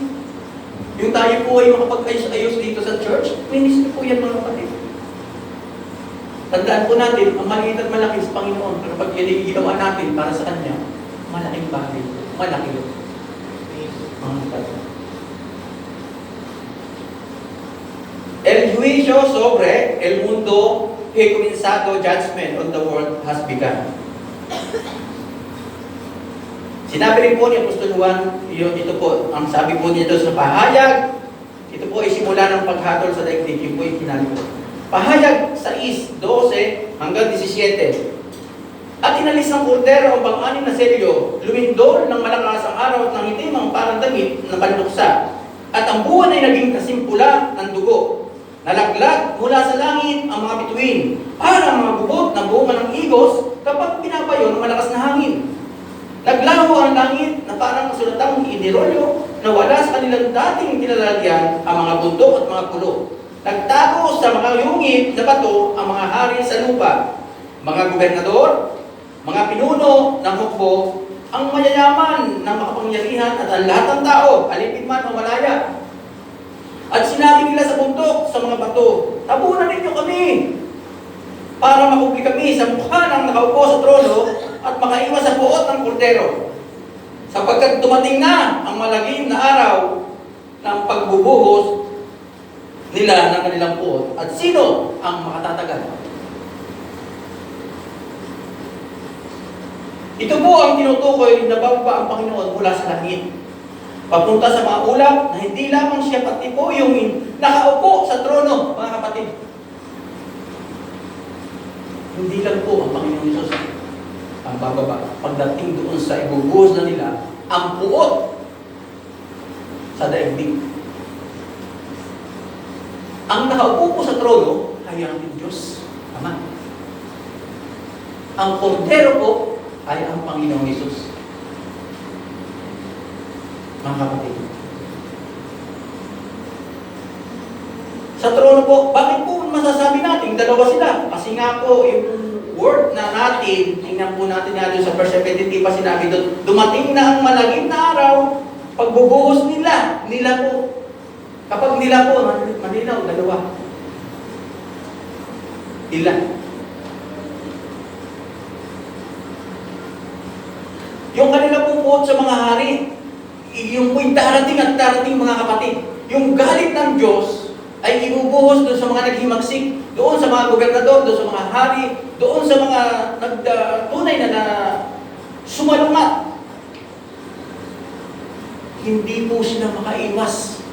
Yung tayo po ay makapag-ayos-ayos dito sa church, ministry po yan mga kapatid. Tandaan po natin, ang maliit at malaki sa Panginoon, kapag yan ay ginawa natin para sa Kanya, malaking bagay. Malaki yun. Mga kapatid. El juicio sobre el mundo que comenzado judgment on the world has begun. Sinabi rin po ni Apostol Juan, ito po, ang sabi po niya sa pahayag, ito po ay simula ng paghatol sa daigdig, yun po yung kinali po. Pahayag 6:12 hanggang 17. At inalis ng kordero ang pang-anim na selyo, lumindol ng malakas ang araw at ng itim ang parang damit na panluksa. At ang buwan ay naging kasimpula ng dugo. Nalaglag mula sa langit ang mga bituin, para mga bubot ng bunga ng igos kapag pinapayo ng malakas na hangin. Naglaho ang langit na parang kasulatang inirolyo na wala sa kanilang dating kinalalagyan ang mga bundok at mga pulo. Nagtago sa mga yungit na bato ang mga hari sa lupa, mga gobernador, mga pinuno ng hukbo, ang mayayaman ng makapangyarihan at ang lahat ng tao, alipin man o malaya. At sinabi nila sa bundok, sa mga bato, tabunan ninyo kami para makubli kami sa mukha ng nakaupo sa trono at makaiwas sa puot ng kordero. Sapagkat dumating na ang malagim na araw ng pagbubuhos nila ng kanilang puot. At sino ang makatatagal? Ito po ang tinutukoy na bababa ang Panginoon mula sa langit, papunta sa mga ulap na hindi lamang siya pati po yung nakaupo sa trono, mga kapatid. Hindi lang po ang Panginoon Hesus ang bababa. Pagdating doon sa ibubuhos na nila, ang puot sa daigdig. Ang nakaupo po sa trono ay ang Diyos, Ama. Ang kordero po ay ang Panginoong Hesus. Mga kapatid. Sa trono po, bakit po masasabi natin dalawa sila? Kasi nga po, yung word na natin, tingnan po natin nga doon sa verse 73 pa sinabi doon, dumating na ang malagim na araw, pagbubuhos nila po. Kapag nila po, malinaw, dalawa. Nila. Yung kanila pong puot sa mga hari, yung po'y darating at darating mga kapatid. Yung galit ng Diyos ay ibubuhos doon sa mga naghimagsik, doon sa mga gobernador, doon sa mga hari, doon sa mga tunay na sumalungat. Hindi po sila makaiwas.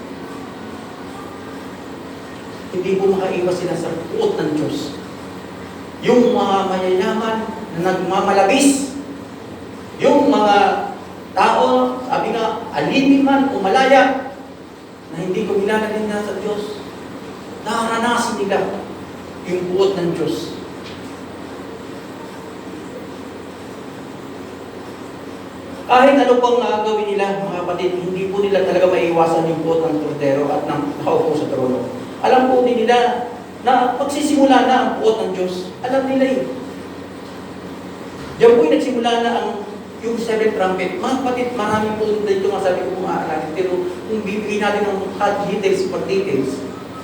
Hindi po makaiwas sila sa puot ng Diyos. Yung mga mayayaman na nagmamalabis, yung mga tao, sabi nga, alipin man o malaya, na hindi kumilala din na sa Diyos, naranasin nila yung puot ng Diyos. Kahit ano pang gawin nila, mga kapatid, hindi po nila talaga maiiwasan yung puot ng kordero at ng nakaupo sa trono. Alam po din nila na magsisimula na ang puot ng Diyos. Alam nila yun. Diyan po'y nagsimula na yung seventh trumpet. Mga kapatid, marami po dito nga sabi ko kung aalamin. Pero kung bibigyan natin ng hot details per details,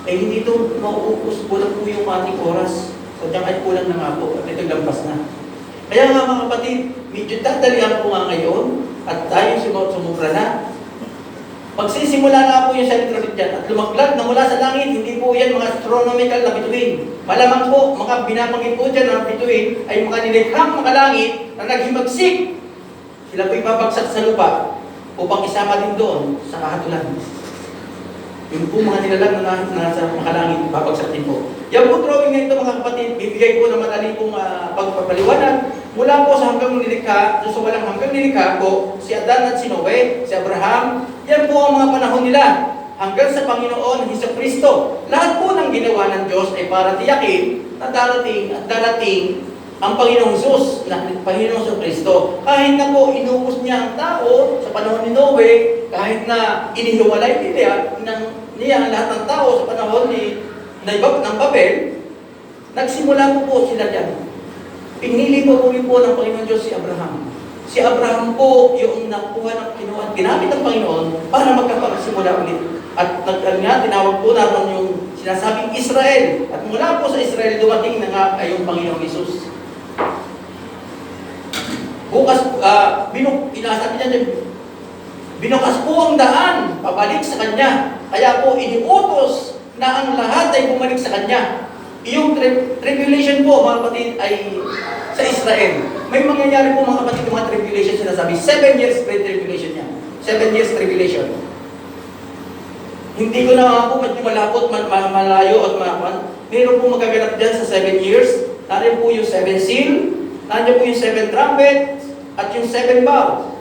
ay hindi ito mauupos. Kulang po yung ating oras. So diyan ay kulang na nga po. At ito lampas na. Kaya nga mga kapatid, medyo dadalihan po nga ngayon at tayo sumubra na. Magsisimula na po yung seventh trumpet dyan at lumaglag na mula sa langit, hindi po yan mga astronomical na bituin. Malamang po, mga binabanggit po dyan na bituin ay mga nilikhang mga langit na naghimagsik. Sila po'y babagsak sa lupa upang isama din doon sa kahatulan. Yung po mga nilalang na nasa makalangit, babagsak din po. Yan po drawing na ito mga kapatid, bibigay po ng madali pong pagpapaliwanag. Mula po sa hanggang nilikha, so sa walang hanggang nilikha po, si Adan at si Noe, si Abraham, yan po ang mga panahon nila. Hanggang sa Panginoon, Jesucristo. Lahat po ng ginawa ng Diyos ay para tiyakin na darating at darating ang Panginoong Jesus, na Panginoong Jesucristo. Kahit na po inubos niya ang tao sa panahon ni Noe, kahit na inihiwalay niya ang lahat ng tao sa panahon ng Babel, nagsimula po sila dyan. Pinili po rin po ng Panginoon Diyos si Abraham. Si Abraham po yung nakuha ng Panginoon, ginamit ng Panginoon para magkapagsimula ulit. At tinawag po natin yung sinasabing Israel. At mula po sa Israel, dumating na nga ay yung Panginoong Hesus. Bukas, inasabi niya, binukas po ang daan, pabalik sa Kanya. Kaya po, iniutos na ang lahat ay bumalik sa Kanya. Yung tribulation po, mga kapatid, ay sa Israel. May mangyayari po, mga kapatid, yung mga tribulation, sinasabi, 7 years tribulation niya. 7 years tribulation. Hindi ko na po medyo malapot, malayo at malapan. Meron po magaganap dyan sa 7 years. Nandiyan po yung 7 seal, nandiyan po yung 7 trumpet, at yung 7 bow.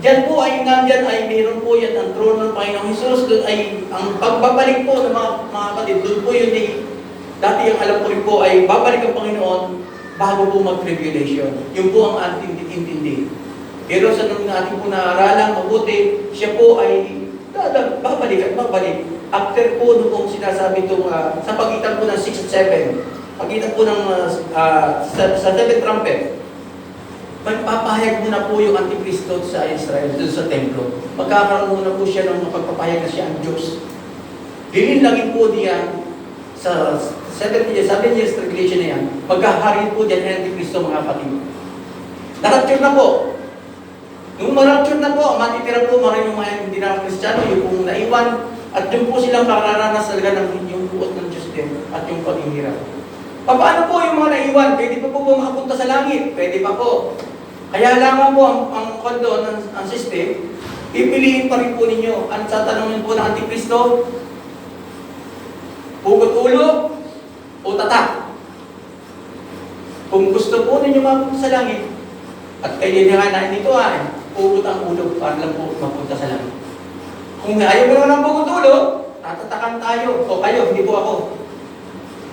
Diyan po ay nandyan ay meron po yan ang trono ng Panginoong Hesus. Doon ay ang pagbabalik po ng mga kapatid. Doon po yun dati ang alam ko rin po ay babalik ang Panginoon bago po mag-tribulation. Yun po ang ating intindi. Pero sa nung ating po naaralan mabuti, siya po ay babalik at babalik. After po nung sinasabi itong sa pagitan po ng 6 at 7, pagitan po ng sa 7 trumpet, magpapahayag muna po yung Antikristo sa Israel, doon sa templo. Magkakaroon muna po siya ng pagpapahayag na siya ang Diyos. Lilinlagin po niya sa 7 years tribulation na yan, magkahari po diyan ang Antikristo, mga kapatid. Narapture na po. Nung marapture na po, matitira po maraming yung mga hindi na Kristiyano, yung pong naiwan, at yung po silang makaranas talaga ng yung buot ng Diyos din, at yung paghihirap. Paano po yung mga naiwan? Pwede pa po makapunta sa langit? Pwede pa po. Kaya lamang po ang kondo, ang system, pipiliin pa rin po ninyo. Ang tatanungin po ng Antikristo, pugot ulo o tatak. Kung gusto po ninyo mapunta sa langit, at kayo nga na dito pugot ang ulo para lang po mapunta sa langit. Kung ayaw mo naman ng pugot ulo, tatatakan tayo. O kayo, hindi po ako.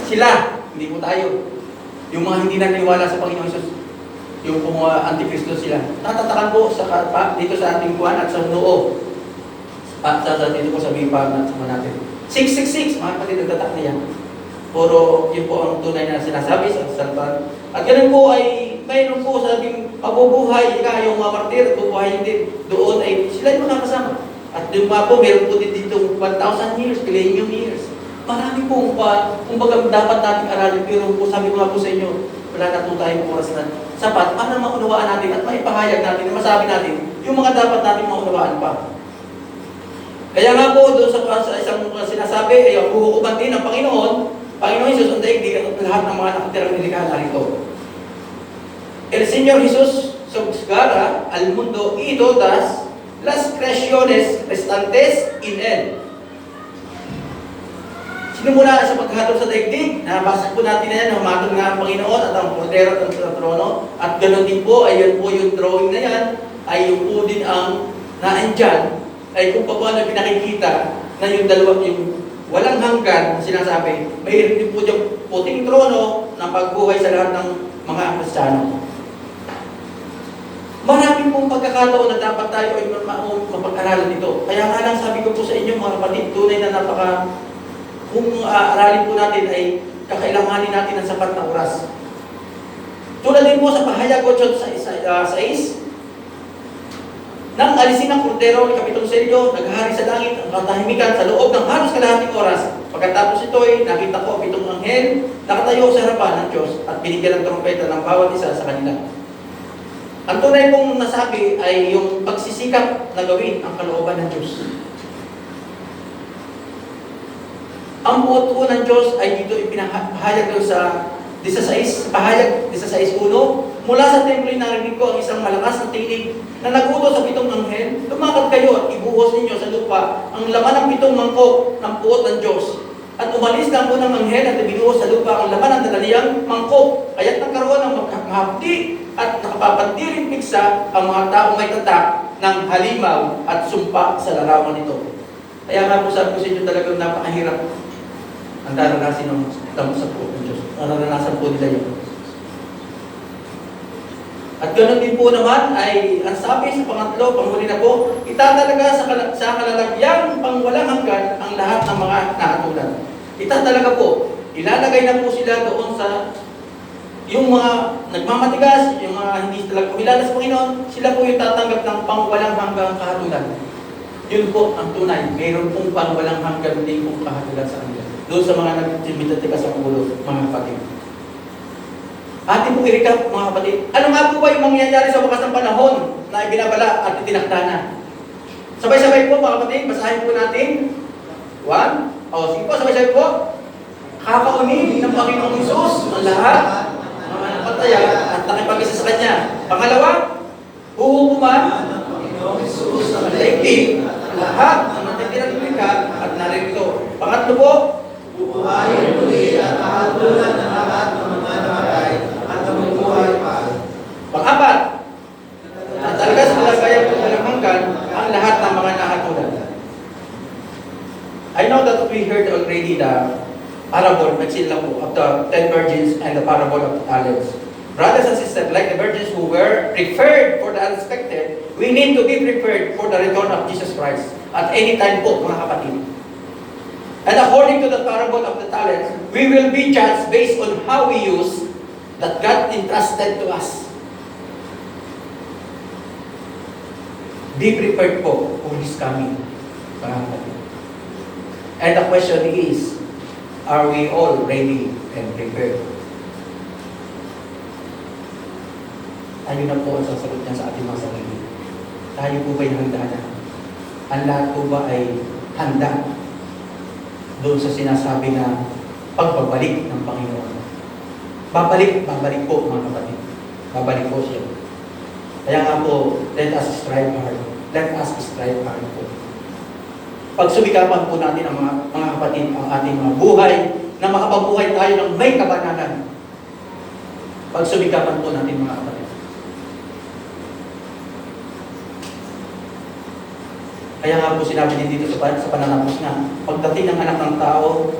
Sila, hindi po tayo. Yung mga hindi naniniwala sa Panginoon Hesus, yung mga Antikristo sila, tatatakan po dito sa ating buwan at sa noo. At dito po sa bipa natin. 666, mga kapatid, nagtatak niya. Puro, yun po ang tunay na sinasabi sa salpan. At ganun po ay, mayroon po sa ating pabubuhay, yung mga martir, bubuhay din. Doon ay sila yung makakasama. At yung mga po, meron po din dito 1,000 years, millennium years. Marami pong kumbaga dapat nating aralin, pero po sabi ko nga po sa inyo, wala na po tayong oras na sapat para maunawaan natin at maipahayag natin, masabi natin, yung mga dapat natin maunawaan pa. Kaya nga po, doon sa isang sinasabi, ay ang huhukuman din ng Panginoon Hesus, ang daigdig at lahat ng mga nakatirang nilikha narito. El Señor Hesus subsgara al mundo y todas las creaciones restantes in él. Sinumula sa paghatol sa daigdig, nabasa po natin na yan, humatol nga ang Panginoon at ang Kordero at ang trono. At ganoon din po, ayan po yung drawing na yan, ay yung po din ang naandyan, ay kung paano pinakikita na yung dalawa, yung walang hanggan, sinasabi, mayroon din po yung puting trono na pagbuhay sa lahat ng mga Kristiyano. Maraming pong pagkakataon na dapat tayo ay mapag-aralan nito. Kaya nga lang sabi ko po sa inyo, mga kapatid, tunay na kung aralin po natin ay kakailanganin natin ng sapat na oras. Tulad din po sa pahayag 8:6, nang alisin ng Kordero, Kapitong Selyo, naghahari sa langit ang katahimikan sa loob ng halos kalahating oras. Pagkatapos ito ay nakita ko ang 7 anghel nakatayo sa harapan ng Diyos at binigyan ng trompeta ng bawat isa sa kanila. Ang tunay pong nasabi ay yung pagsisikap na gawin ang kalooban ng Diyos. Ang buot po ng Diyos ay dito ipinahayag doon sa 16, pahayag 16:1, mula sa templo narinig ko ang isang malakas na tinig na nagutos sa 7 anghel, lumakad kayo at ibuhos ninyo sa lupa ang laman ng 7 mangkok ng buot ng Diyos. At umalis na ang unang anghel at ibinuhos sa lupa ang laman ng dalaliyang mangkok. Kaya't nagkaroon ng mahapdi at nakapapantiring piksa ang mga taong may tatak ng halimaw at sumpa sa larawan nito. Kaya nga po sabi ko sa inyo talagang napakahirap ang daranasin ng sa buot ng Diyos. Naranasan po nila yun. At ganoon din po naman ay ang sabi sa pangatlo, panghuli na po, itatalaga sa kalalagyang pangwalang hanggan ang lahat ng mga naatulan. Itatalaga po, ilalagay na po sila doon sa yung mga nagmamatigas, yung mga hindi talaga kumilala sa Panginoon, sila po yung tatanggap ng pangwalang hanggang kahatulan. Yun po ang tunay. Mayroon pong pangwalang hanggang din pong kahatulan sa kanila. Doon sa mga nagtimitigas sa ulo, mga kapatid. Atin pong i-recap, mga kapatid. Ano nga po ba yung mangyayari sa wakas ng panahon na ibinabala at itinakda na? Sabay-sabay po, mga kapatid. Basahin po natin. 1. Sige po, sabay-sabay po. Kakaunin ng Panginoong Hesus ang lahat ng mga napataya at nakipag-isa sa Kanya. Pangalawa, huhukuman ng Panginoong Hesus ang daigdig lahat ng natitirang lumika at naririto. Pangatlo po, bubuhayin muli at kahatulan ng lahat ng mga namatay at namubuhay pa. Pang-apat, tatalagas malagayang walang hanggan ang lahat ng mga nakatulan. I know that we heard already the parable, nagsilang po, of the 10 virgins and the parable of the talents. Brothers and sisters, like the virgins who were prepared for the unexpected, we need to be prepared for the return of Jesus Christ at any time po, mga kapatid. And according to the parable of the talents, we will be judged based on how we use that God entrusted to us. Be prepared po for His coming, mga kapatid. And the question is, are we all ready and prepared? Tayo na po ang sasagot niya sa ating mga sarili. Tayo po ba'y handa na? Ang lahat po ba ay handa doon sa sinasabi na pagbabalik ng Panginoon? Babalik po, mga kapatid. Babalik po siya. Kaya nga po, let us strive hard. Let us strive hard po. Pagsubikapan po natin ang mga kapatid, ang ating mga buhay, na makapabuhay tayo ng may kabanalan. Pagsubikapan po natin, mga kapatid. Kaya nga po sinabi din dito sa pananapos na pagdating ng anak ng tao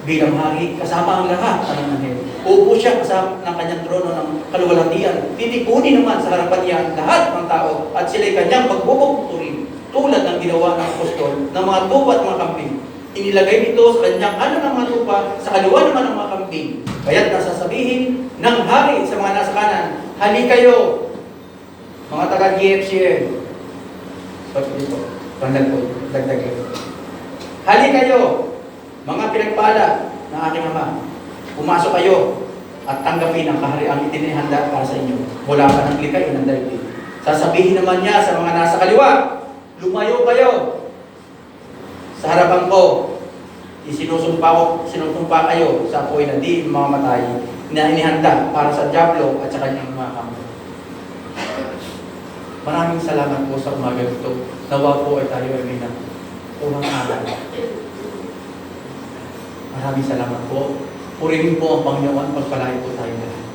bilang hari, kasama ang lahat ng anghel. Uupo siya kasama ng kanyang trono ng kaluwalhatian. Titikunin naman sa harapan niya lahat ng tao at sila'y kanyang pagbubukurin tulad ng ginawa ng apostol ng mga tupa at mga kambing. Inilagay nito sa kanyang ano ng mga tupa, sa kaliwa naman ng mga kambing. Kaya't nasasabihin ng hari sa mga nasa kanan, hali kayo, mga taga-GFCN. So, dito. Bandag po, dagdag ito. Hali kayo, mga pinagpala ng aking Ama. Pumasok kayo at tanggapin ang kahariang itinihanda para sa inyo. Wala pa ng likay ng daigdig. Sasabihin naman niya sa mga nasa kaliwa, lumayo kayo sa harapan ko. Sinusumpa kayo sa apoy na di mamamatay na inihanda para sa Diablo at sa kanyang mga kampo. Maraming salamat po sa umaga ito. Nawa po ay tayo ay may unang aral. Maraming salamat po. Purihin po ang Panginoon, pagpalain po tayo lahat.